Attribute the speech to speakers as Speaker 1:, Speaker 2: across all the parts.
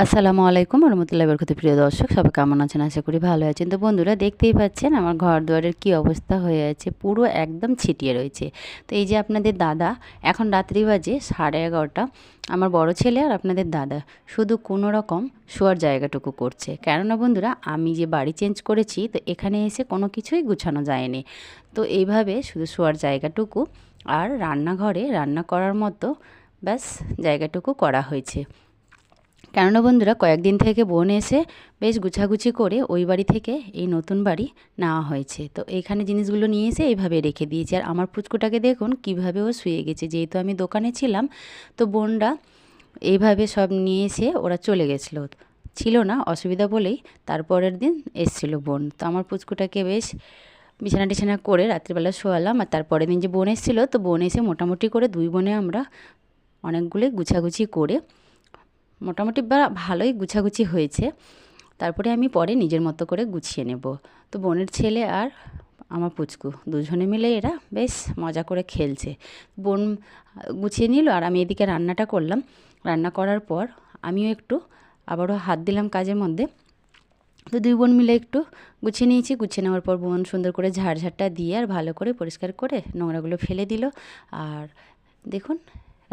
Speaker 1: আসসালামু আলাইকুম রহমতুল্লাহি বরকত। প্রিয় দর্শক, সবাই কেমন আছেন? আশা করি ভালো আছেন। তো বন্ধুরা, দেখতেই পাচ্ছেন আমার ঘর দুয়ারের কী অবস্থা হয়ে আছে, পুরো একদম ছিটিয়ে রয়েছে। তো এই যে আপনাদের দাদা, এখন রাত্রি বাজে 11:30। আমার বড় ছেলে আর আপনাদের দাদা শুধু কোনো রকম শোয়ার জায়গাটুকু করছে। কেননা বন্ধুরা, আমি যে বাড়ি চেঞ্জ করেছি, তো এখানে এসে কোনো কিছুই গুছানো যায়নি। তো এইভাবে শুধু শোয়ার জায়গাটুকু আর রান্নাঘরে রান্না করার মতো ব্যাস জায়গাটুকু করা হয়েছে। কেননা বন্ধুরা, কয়েকদিন থেকে বোন এসে বেশ গুছাগুছি করে ওই বাড়ি থেকে এই নতুন বাড়ি নেওয়া হয়েছে। তো এখানে জিনিসগুলো নিয়ে এসে এইভাবে রেখে দিয়েছি। আর আমার পুচকুটাকে দেখুন কীভাবে ও শুয়ে গেছে। যেহেতু আমি দোকানে ছিলাম, তো বোনরা এইভাবে সব নিয়ে এসে ওরা চলে গেছিলো, ছিল না অসুবিধা বলেই। তারপরের দিন এসছিল বোন, তো আমার পুচকুটাকে বেশ বিছানা টিছানা করে রাত্রিবেলা শোয়ালাম। আর তারপরের দিন যে বোন এসেছিলো, তো বোন এসে মোটামুটি করে দুই বোনে আমরা অনেকগুলোই গুছাগুছি করে মোটামুটি ভালোই গুছাগুছি হয়েছে। তারপরে আমি পরে নিজের মতো করে গুছিয়ে নেব। তো বোনের ছেলে আর আমার পুচকু দুজনে মিলে এরা বেশ মজা করে খেলছে। বোন গুছিয়ে নিল আর আমি এদিকে রান্নাটা করলাম। রান্না করার পর আমিও একটু আবারও হাত দিলাম কাজের মধ্যে। তো দুই বোন মিলে একটু গুছিয়ে নিয়েছি। গুছিয়ে নেওয়ার পর বোন সুন্দর করে ঝাড়ঝাড়টা দিয়ে আর ভালো করে পরিষ্কার করে নোংরাগুলো ফেলে দিল। আর দেখুন,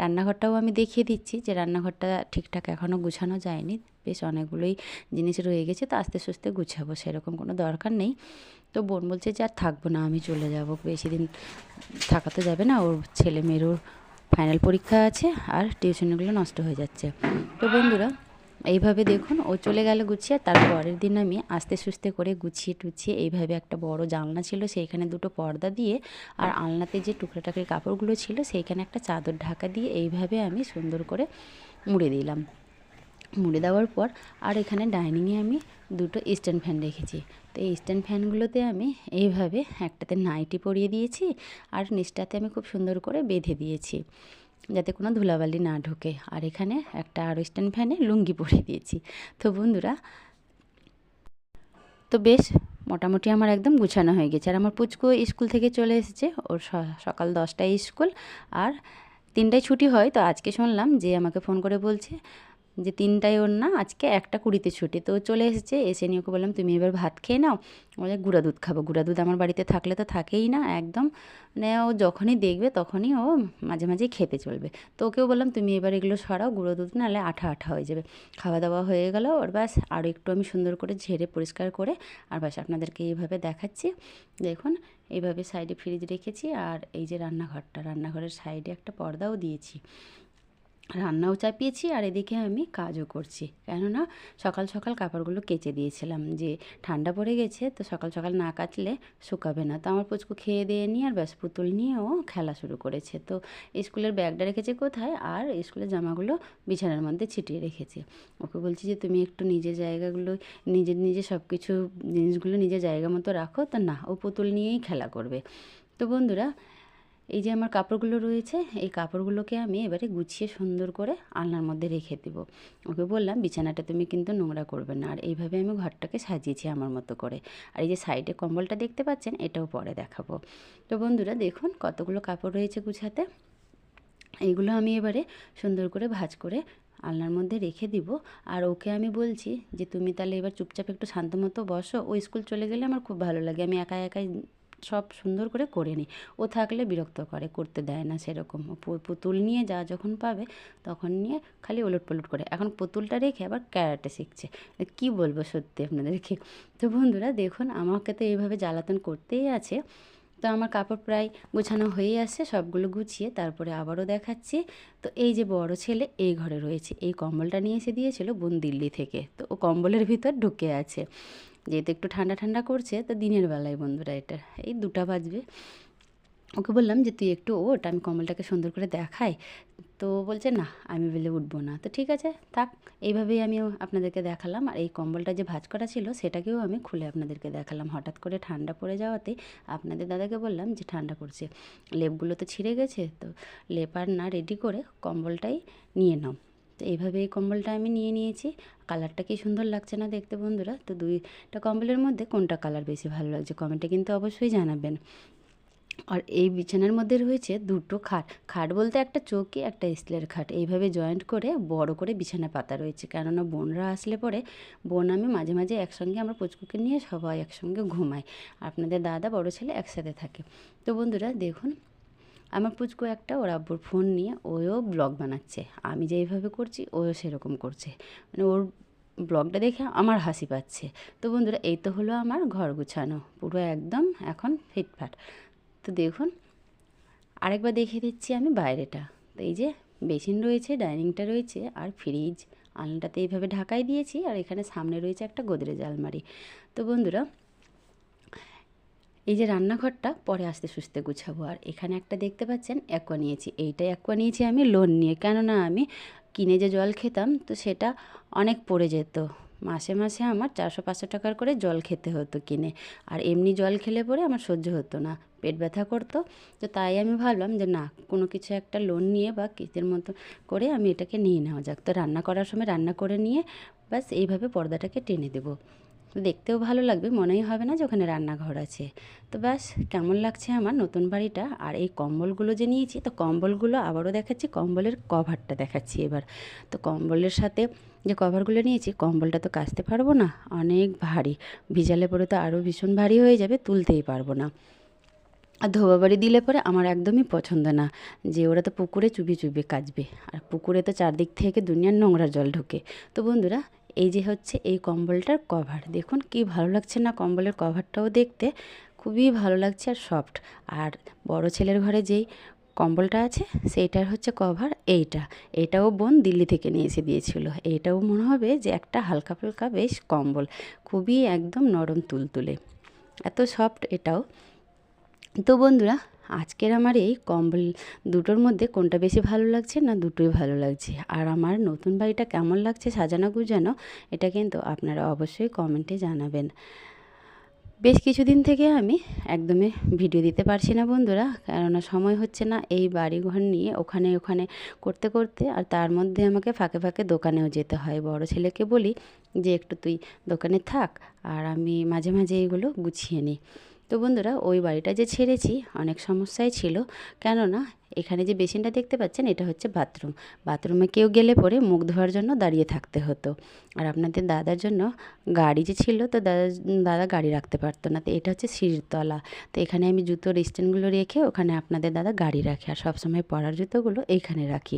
Speaker 1: রান্নাঘরটাও আমি দেখিয়ে দিচ্ছি যে রান্নাঘরটা ঠিকঠাক এখনও গুছানো যায়নি, বেশ অনেকগুলোই জিনিস রয়ে গেছে। তো আস্তে আস্তে গুছাবো, সেরকম কোনো দরকার নেই। তো বোন বলছে যে আর থাকবো না, আমি চলে যাব, বেশি দিন থাকা তো যাবে না, ওর ছেলে মেয়েরও ফাইনাল পরীক্ষা আছে আর টিউশনগুলো নষ্ট হয়ে যাচ্ছে। তো বন্ধুরা, এইভাবে দেখুন ও চলে গেল গুছিয়ে। তার পরের দিন আমি আস্তে সুস্তে করে গুছিয়ে টুছিয়ে এইভাবে একটা বড় জানলা ছিল, সেইখানে দুটো পর্দা দিয়ে আর আলনাতে যে টুকরো টাকরি কাপড়গুলো ছিল সেইখানে একটা চাদর ঢাকা দিয়ে এইভাবে আমি সুন্দর করে মুড়ে দিলাম। মুড়ে দেওয়ার পর আর এখানে ডাইনিংয়ে আমি দুটো স্ট্যান্ড ফ্যান রেখেছি। তো এই স্ট্যান্ড ফ্যানগুলোতে আমি এইভাবে একটাতে নাইটি পরিয়ে দিয়েছি আর নিচটাতে আমি খুব সুন্দর করে বেঁধে দিয়েছি যাতে কোনো ধুলাবালি না ঢোকে। আর এখানে একটা আরও স্ট্যান্ড ফ্যানে লুঙ্গি পরিয়ে দিয়েছি। তো বন্ধুরা, তো বেশ মোটামুটি আমার একদম গুছানো হয়ে গেছে। আর আমার পুচকু স্কুল থেকে চলে এসেছে, ওর সকাল 10টায় স্কুল আর 3টায় ছুটি হয়। তো আজকে শুনলাম যে আমাকে ফোন করে বলছে যে 3টায় ওর না, আজকে 1:20-তে ছুটি। তো চলে এসেছে, এসে নিয়ে ওকে বললাম তুমি এবার ভাত খেয়ে নাও। বলে গুঁড়া দুধ খাবো। গুঁড়া দুধ আমার বাড়িতে থাকলে তো থাকেই না একদম, মানে ও যখনই দেখবে তখনই ও মাঝে মাঝেই খেতে চলবে। তো ওকেও বললাম তুমি এবার এগুলো সরাও, গুঁড়ো দুধ নাহলে আঠা আঠা হয়ে যাবে। খাওয়া দাওয়া হয়ে গেল ওর, ব্যাস আরও একটু আমি সুন্দর করে ঝেড়ে পরিষ্কার করে আর ব্যাস আপনাদেরকে এইভাবে দেখাচ্ছি। দেখুন, এইভাবে সাইডে ফ্রিজ রেখেছি আর এই যে রান্নাঘরের সাইডে একটা পর্দাও দিয়েছি, রান্নাও চাপিয়েছি আর এদিকে আমি কাজও করছি। কেননা সকাল সকাল কাপড়গুলো কেচে দিয়েছিলাম, যে ঠান্ডা পড়ে গেছে, তো সকাল সকাল না কাচলে শুকাবে না। তো আমার পুচকু খেয়ে দিয়ে নিয়ে আর ব্যাস পুতুল নিয়ে ও খেলা শুরু করেছে। তো স্কুলের ব্যাগটা রেখেছে কোথায় আর স্কুলের জামাগুলো বিছানার মধ্যে ছিটিয়ে রেখেছে। ওকে বলছি যে তুমি একটু নিজের জায়গাগুলো নিজে সব কিছু জিনিসগুলো নিজের জায়গা মতো রাখো। তা না, ও পুতুল নিয়েই খেলা করবে। তো বন্ধুরা, এই যে আমার কাপড়গুলো রয়েছে, এই কাপড়গুলোকে আমি এবারে গুছিয়ে সুন্দর করে আলনার মধ্যে রেখে দেবো। ওকে বললাম বিছানাটা তুমি কিন্তু নোংরা করবে না। আর এইভাবে আমি ঘরটাকে সাজিয়েছি আমার মতো করে। আর এই যে সাইডে কম্বলটা দেখতে পাচ্ছেন, এটাও পরে দেখাবো। তো বন্ধুরা দেখুন কতগুলো কাপড় রয়েছে গুছাতে। এইগুলো আমি এবারে সুন্দর করে ভাঁজ করে আলনার মধ্যে রেখে দিব। আর ওকে আমি বলছি যে তুমি তাহলে এবার চুপচাপ একটু শান্ত মতো বসো। ও স্কুল চলে গেলে আমার খুব ভালো লাগে, আমি একা একাই সব সুন্দর করে করে নিই। ও থাকলে বিরক্ত করে, করতে দেয় না সেরকম। ও পুতুল নিয়ে যা যখন পাবে তখন নিয়ে খালি ওলটপালট করে। এখন পুতুলটা রেখে আবার ক্যারাটে শিখছে। কি বলবো সত্যি আপনাদেরকে। তো বন্ধুরা দেখুন, আমাকে তো এইভাবে জ্বালাতন করতেই আছে। তো আমার কাপড় প্রায় গোছানো হয়েই আসছে, সবগুলো গুছিয়ে তারপরে আবারও দেখাচ্ছি। তো এই যে বড় ছেলে এই ঘরে রয়েছে, এই কম্বলটা নিয়ে এসে দিয়েছিল বোন দিল্লি থেকে। তো ও কম্বলের ভিতর ঢুকে আছে, যেহেতু একটু ঠান্ডা ঠান্ডা করছে। তো দিনের বেলায় বন্ধুরা, এটা এই 2টা বাজবে। ওকে বললাম যে তুই একটু ওঠ, আমি কম্বলটাকে সুন্দর করে দেখাই। তো বলছে না, আমি বলে উঠবো না। তো ঠিক আছে থাক, এইভাবেই আমিও আপনাদেরকে দেখালাম। আর এই কম্বলটা যে ভাঁজ করা ছিল সেটাকেও আমি খুলে আপনাদেরকে দেখালাম। হঠাৎ করে ঠান্ডা পড়ে যাওয়াতে আপনাদের দাদাকে বললাম যে ঠান্ডা পড়ছে, লেপগুলো তো ছিঁড়ে গেছে, তো লেপ আর না রেডি করে কম্বলটাই নিয়ে নাও। তো এইভাবে এই কম্বলটা আমি নিয়ে নিয়েছি। কালারটা কি সুন্দর লাগছে না দেখতে বন্ধুরা? তো 2টা কম্বলের মধ্যে কোনটা কালার বেশি ভালো লাগছে কমেন্টে কিন্তু অবশ্যই জানাবেন। আর এই বিছানার মধ্যে রয়েছে দুটো খাট। খাট বলতে একটা চৌকি, একটা স্টিলের খাট। এইভাবে জয়েন্ট করে বড় করে বিছানা পাতা রয়েছে, কেননা বোনরা আসলে পরে বোন আমি মাঝে মাঝে একসঙ্গে আমরা পুচকুকে নিয়ে সবাই একসঙ্গে ঘুমাই। আপনাদের দাদা বড় ছেলে একসাথে থাকে। তো বন্ধুরা দেখুন, আমার পুচকু একটা ওর আব্বুর ফোন নিয়ে ওও ব্লগ বানাচ্ছে। আমি যেইভাবে করছি ওও সেরকম করছে, মানে ওর ব্লগটা দেখে আমার হাসি পাচ্ছে। তো বন্ধুরা এই তো হলো আমার ঘর গুছানো, পুরো একদম এখন ফিটফাট। তো দেখুন, আরেকবার দেখিয়ে দিচ্ছি আমি বাইরেটা। তো এই যে বেসিন রয়েছে, ডাইনিংটা রয়েছে, আর ফ্রিজ আলনাটাতে এইভাবে ঢাকাই দিয়েছি। আর এখানে সামনে রয়েছে একটা গোদরেজ আলমারি। তো বন্ধুরা এই যে রান্নাঘরটা পরে আস্তে সুস্তে গুছাবো। আর এখানে একটা দেখতে পাচ্ছেন অ্যাকোয়া নিয়েছি। এইটা অ্যাকোয়া নিয়েছি আমি লোন নিয়ে, কেননা আমি কিনে যে জল খেতাম তো সেটা অনেক পড়ে যেত। মাসে মাসে আমার 400-500 টাকার করে জল খেতে হতো কিনে। আর এমনি জল খেলে পরে আমার সহ্য হতো না, পেট ব্যথা করতো। তো তাই আমি ভাবলাম যে না, কোনো কিছু একটা লোন নিয়ে বা কিস্তির মতো করে আমি এটাকে নিয়ে নেওয়া যাক। তো রান্না করার সময় রান্না করে নিয়ে ব্যাস এইভাবে পর্দাটাকে টেনে দেবো। দেখতেও ভালো লাগবে, মনেই হবে না যে ওখানে রান্নাঘর আছে। তো ব্যাস কেমন লাগছে আমার নতুন বাড়িটা। আর এই কম্বলগুলো যে নিয়েছি, তো কম্বলগুলো আবারও দেখাচ্ছি, কম্বলের কভারটা দেখাচ্ছি এবার। তো কম্বলের সাথে যে কভারগুলো নিয়েছি, কম্বলটা তো কাচতে পারবো না, অনেক ভারী, ভিজালে পরে তো আরও ভীষণ ভারী হয়ে যাবে, তুলতেই পারবো না। আর ধোবা বাড়ি দিলে পরে আমার একদমই পছন্দ না, যে ওরা তো পুকুরে চুবি চুবি কাচবে, আর পুকুরে তো চারদিক থেকে দুনিয়ার নোংরা জল ঢোকে। তো বন্ধুরা এই যে হচ্ছে এই কম্বলটার কভার, দেখুন কি ভালো লাগছে না, কম্বলের কভারটাও দেখতে খুবই ভালো লাগছে আর সফট। আর বড় ছেলের ঘরে যেই কম্বলটা আছে সেইটার হচ্ছে কভার এইটাও বোন দিল্লি থেকে নিয়ে এসে দিয়েছিল। এইটাও মনে হবে যে একটা হালকা ফুলকা বেশ কম্বল, খুবই একদম নরম তুলতুলে, এত সফট এটাও। তো বন্ধুরা আজকের আমার এই কম্বল দুটোর মধ্যে কোনটা বেশি ভালো লাগছে না, দুটোই ভালো লাগছে। আর আমার নতুন বাড়িটা কেমন লাগছে সাজানো গুজানো, এটা কিন্তু আপনারা অবশ্যই কমেন্টে জানাবেন। বেশ কিছুদিন থেকে আমি একদমই ভিডিও দিতে পারছি না বন্ধুরা, কেননা সময় হচ্ছে না এই বাড়িঘর নিয়ে ওখানে ওখানে করতে করতে। আর তার মধ্যে আমাকে ফাঁকে ফাঁকে দোকানেও যেতে হয়। বড় ছেলেকে বলি যে একটু তুই দোকানে থাক, আর আমি মাঝে মাঝে এইগুলো গুছিয়ে নিই। তো বন্ধুরা ওই বাড়িটা যে ছেড়েছি অনেক সমস্যাই ছিল, কেননা এখানে যে বেসিনটা দেখতে পাচ্ছেন এটা হচ্ছে বাথরুম। বাথরুমে কেউ গেলে পরে মুখ ধোয়ার জন্য দাঁড়িয়ে থাকতে হতো। আর আপনাদের দাদার জন্য গাড়ি যে ছিল, তো দাদা গাড়ি রাখতে পারতো না, তো এটা হচ্ছে সিঁড়ির তলা। তো এখানে আমি জুতোর স্ট্যান্ডগুলো রেখে ওখানে আপনাদের দাদা গাড়ি রাখে, আর সবসময় পরার জুতোগুলো এইখানে রাখি।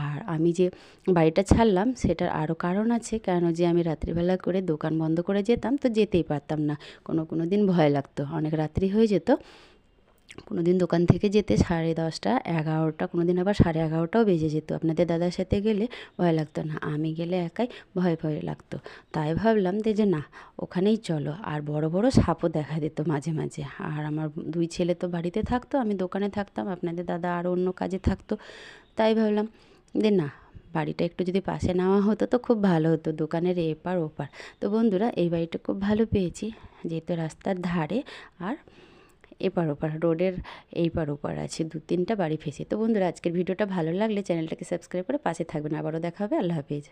Speaker 1: আর আমি যে বাড়িটা ছাড়লাম সেটার আরও কারণ আছে, কেন যে আমি রাত্রিবেলা করে দোকান বন্ধ করে যেতাম, তো যেতেই পারতাম না। কোনো দিন ভয় লাগতো, অনেক রাত্রি হয়ে যেত। কোনো দিন দোকান থেকে যেতে 10:30, 11টা, কোনো দিন আবার 11:30টাও বেজে যেত। আপনাদের দাদার সাথে গেলে ভয় লাগতো না, আমি গেলে একাই ভয় ভয় লাগতো। তাই ভাবলাম যে না, ওখানেই চলো। আর বড় বড় সাপও দেখা দিত মাঝে মাঝে। আর আমার 2 ছেলে তো বাড়িতে থাকতো, আমি দোকানে থাকতাম, আপনাদের দাদা আরও অন্য কাজে থাকতো। তাই ভাবলাম যে না, বাড়িটা একটু যদি পাশে নেওয়া হতো তো খুব ভালো হতো, দোকানের এপার ওপার। তো বন্ধুরা এই বাড়িটা খুব ভালো পেয়েছি, যেহেতু রাস্তার ধারে আর এপার ওপার রোডের এইপার ওপার আছে, 2-3টা বাড়ি ফেসে। তো বন্ধুরা আজকের ভিডিওটা ভালো লাগলে চ্যানেলটাকে সাবস্ক্রাইব করে পাশে থাকবেন। আবারও দেখা হবে। আল্লাহ হাফিজ।